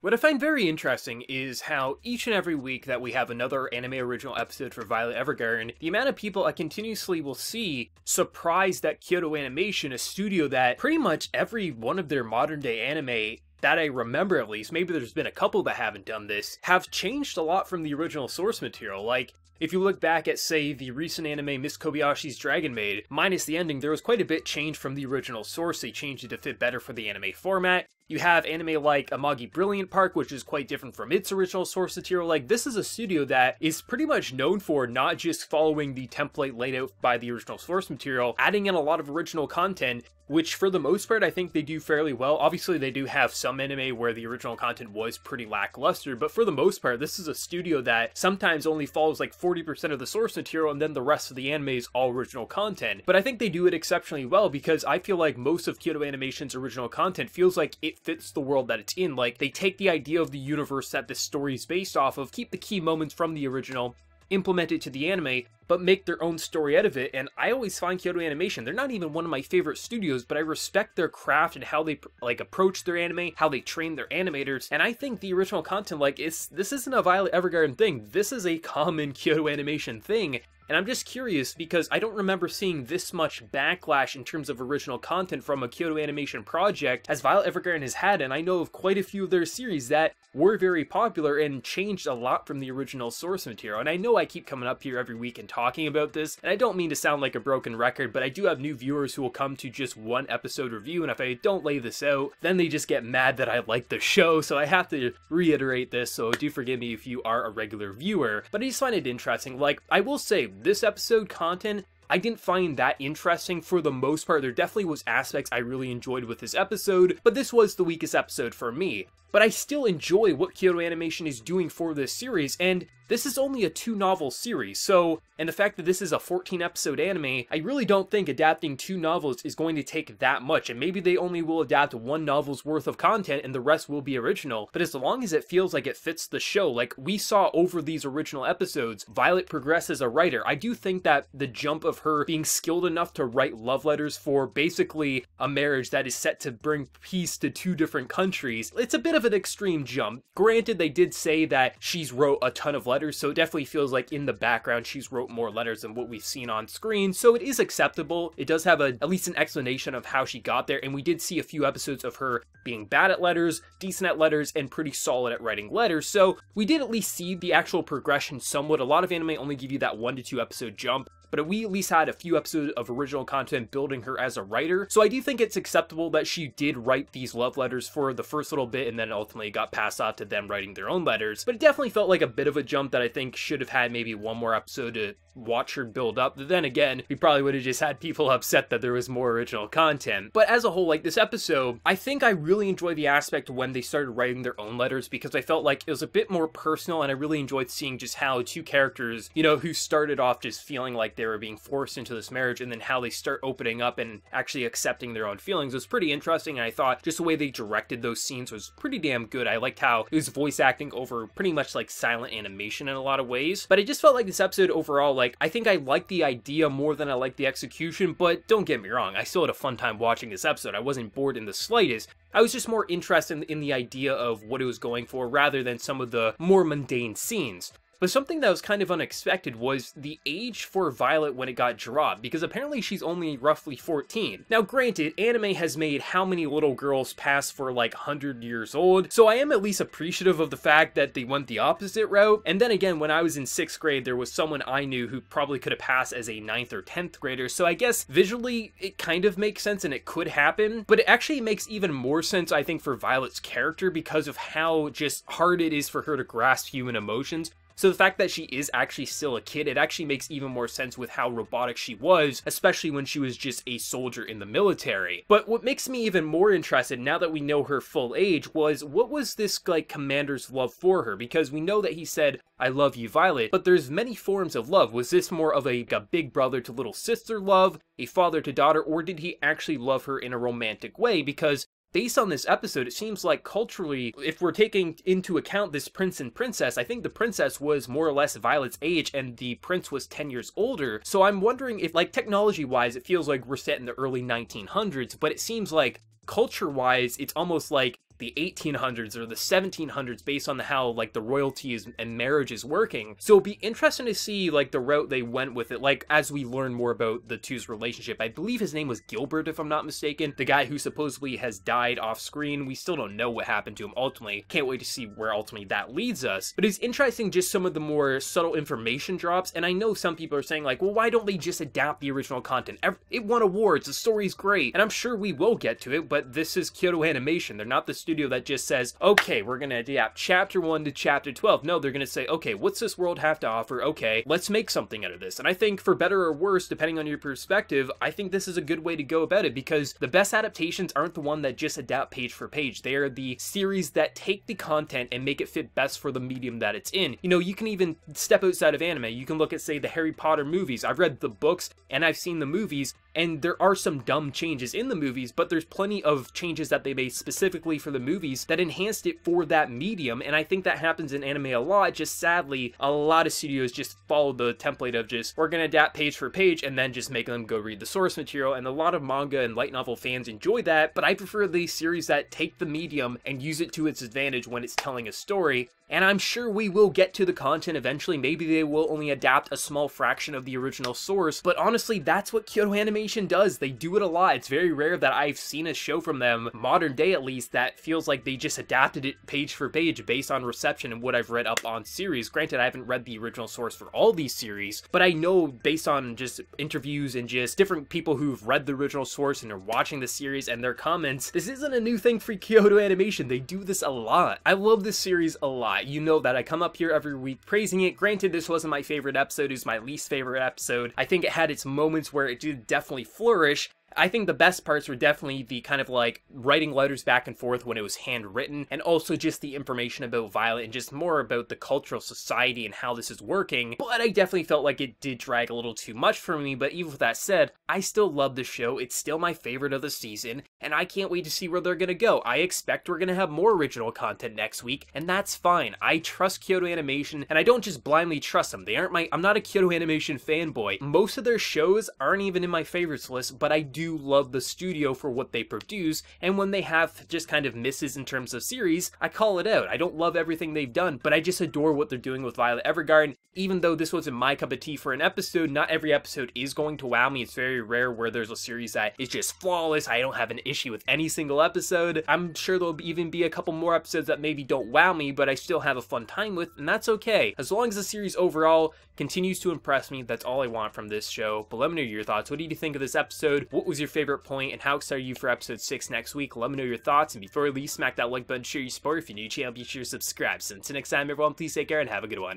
What I find very interesting is how each and every week that we have another anime original episode for Violet Evergarden, the amount of people I continuously will see surprised at Kyoto Animation, a studio that pretty much every one of their modern day anime that I remember at least, maybe there's been a couple that haven't done this, have changed a lot from the original source material. Like, if you look back at, say, the recent anime Miss Kobayashi's Dragon Maid, minus the ending, there was quite a bit changed from the original source. They changed it to fit better for the anime format. You have anime like Amagi Brilliant Park, which is quite different from its original source material. Like, this is a studio that is pretty much known for not just following the template laid out by the original source material, adding in a lot of original content, which for the most part I think they do fairly well. Obviously they do have some anime where the original content was pretty lackluster, but for the most part this is a studio that sometimes only follows like 40% of the source material and then the rest of the anime is all original content. But I think they do it exceptionally well because I feel like most of Kyoto Animation's original content feels like it fits the world that it's in. Like, they take the idea of the universe that this story is based off of, keep the key moments from the original, implement it to the anime, but make their own story out of it. And I always find Kyoto Animation, they're not even one of my favorite studios, but I respect their craft and how they like approach their anime, how they train their animators. And I think the original content, like, this isn't a Violet Evergarden thing, this is a common Kyoto Animation thing. And I'm just curious because I don't remember seeing this much backlash in terms of original content from a Kyoto Animation project as Violet Evergarden has had, and I know of quite a few of their series that were very popular and changed a lot from the original source material. And I know I keep coming up here every week and talking about this, and I don't mean to sound like a broken record, but I do have new viewers who will come to just one episode review, and if I don't lay this out, then they just get mad that I like the show, so I have to reiterate this, so do forgive me if you are a regular viewer. But I just find it interesting. Like, I will say, this episode content, I didn't find that interesting for the most part. There definitely was aspects I really enjoyed with this episode, but this was the weakest episode for me. But I still enjoy what Kyoto Animation is doing for this series, and this is only a 2-novel series, so, and the fact that this is a 14-episode anime, I really don't think adapting 2 novels is going to take that much, and maybe they only will adapt 1 novel's worth of content and the rest will be original, but as long as it feels like it fits the show, like we saw over these original episodes, Violet progress as a writer. I do think that the jump of her being skilled enough to write love letters for basically a marriage that is set to bring peace to 2 different countries, it's a bit of an extreme jump. Granted, they did say that she's wrote a ton of letters, so it definitely feels like in the background she's wrote more letters than what we've seen on screen, so it is acceptable. It does have at least an explanation of how she got there, and we did see a few episodes of her being bad at letters, decent at letters, and pretty solid at writing letters, so we did at least see the actual progression somewhat. A lot of anime only give you that 1 to 2 episode jump, but we at least had a few episodes of original content building her as a writer, so I do think it's acceptable that she did write these love letters for the first little bit and then ultimately got passed off to them writing their own letters. But it definitely felt like a bit of a jump that I think should have had maybe 1 more episode to watch her build up. But then again, we probably would have just had people upset that there was more original content. But as a whole, like, this episode, I think I really enjoyed the aspect when they started writing their own letters because I felt like it was a bit more personal, and I really enjoyed seeing just how 2 characters, you know, who started off just feeling like they were being forced into this marriage, and then how they start opening up and actually accepting their own feelings was pretty interesting. And I thought just the way they directed those scenes was pretty damn good. I liked how it was voice acting over pretty much like silent animation in a lot of ways. But I just felt like this episode overall, like, I think I liked the idea more than I liked the execution, but don't get me wrong, I still had a fun time watching this episode. I wasn't bored in the slightest. I was just more interested in the idea of what it was going for rather than some of the more mundane scenes. But something that was kind of unexpected was the age for Violet when it got dropped, because apparently she's only roughly 14. Now granted, anime has made how many little girls pass for like 100 years old, so I am at least appreciative of the fact that they went the opposite route. And then again, when I was in 6th grade, there was someone I knew who probably could have passed as a 9th or 10th grader, so I guess visually it kind of makes sense and it could happen, but it actually makes even more sense, I think, for Violet's character because of how just hard it is for her to grasp human emotions. So the fact that she is actually still a kid, it actually makes even more sense with how robotic she was, especially when she was just a soldier in the military. But what makes me even more interested now that we know her full age was, what was this, like, commander's love for her? Because we know that he said, "I love you, Violet," but there's many forms of love. Was this more of a big brother to little sister love, a father to daughter, or did he actually love her in a romantic way? Because based on this episode, it seems like culturally, if we're taking into account this prince and princess, I think the princess was more or less Violet's age and the prince was 10 years older. So I'm wondering if, like, technology-wise, it feels like we're set in the early 1900s, but it seems like culture-wise, it's almost like the 1800s or the 1700s based on how like the royalties and marriage is working. So it'll be interesting to see like the route they went with it, like as we learn more about the two's relationship. I believe his name was Gilbert, if I'm not mistaken, the guy who supposedly has died off screen. We still don't know what happened to him ultimately. Can't wait to see where ultimately that leads us. But it's interesting just some of the more subtle information drops, and I know some people are saying like, well, why don't they just adapt the original content? It won awards, the story's great, and I'm sure we will get to it, but this is Kyoto Animation. They're not the studio that just says, okay, we're gonna adapt chapter 1 to chapter 12. No, they're gonna say, okay, what's this world have to offer? Okay, let's make something out of this. And I think for better or worse, depending on your perspective, I think this is a good way to go about it, because the best adaptations aren't the one that just adapt page for page. They are the series that take the content and make it fit best for the medium that it's in. You know, you can even step outside of anime. You can look at, say, the Harry Potter movies. I've read the books and I've seen the movies, and there are some dumb changes in the movies, but there's plenty of changes that they made specifically for the movies that enhanced it for that medium, and I think that happens in anime a lot. Just sadly, a lot of studios just follow the template of just, we're gonna adapt page for page and then just make them go read the source material, and a lot of manga and light novel fans enjoy that, but I prefer these series that take the medium and use it to its advantage when it's telling a story. And I'm sure we will get to the content eventually. Maybe they will only adapt a small fraction of the original source, but honestly, that's what Kyoto Animation does. They do it a lot. It's very rare that I've seen a show from them, modern day at least, that feels like they just adapted it page for page based on reception and what I've read up on series. Granted, I haven't read the original source for all these series, but I know based on just interviews and just different people who've read the original source and are watching the series and their comments, this isn't a new thing for Kyoto Animation. They do this a lot. I love this series a lot. You know that I come up here every week praising it. Granted, this wasn't my favorite episode. It was my least favorite episode. I think it had its moments where it did definitely flourish. I think the best parts were definitely the kind of like writing letters back and forth when it was handwritten, and also just the information about Violet and just more about the cultural society and how this is working. But I definitely felt like it did drag a little too much for me. But even with that said, I still love the show. It's still my favorite of the season, and I can't wait to see where they're gonna go. I expect we're gonna have more original content next week, and that's fine. I trust Kyoto Animation, and I don't just blindly trust them. They aren't I'm not a Kyoto Animation fanboy. Most of their shows aren't even in my favorites list, but I do love the studio for what they produce, and when they have just kind of misses in terms of series, I call it out. I don't love everything they've done, but I just adore what they're doing with Violet Evergarden. Even though this wasn't my cup of tea for an episode, not every episode is going to wow me. It's very rare where there's a series that is just flawless. I don't have an issue with any single episode. I'm sure there'll even be a couple more episodes that maybe don't wow me, but I still have a fun time with, and that's okay. As long as the series overall continues to impress me, that's all I want from this show. But let me know your thoughts. What did you think of this episode? What was your favorite point, and how excited are you for episode 6 next week? Let me know your thoughts, and before we leave, smack that like button, share your support. If you're new to the channel, be sure to subscribe. So until next time, everyone, please take care and have a good one.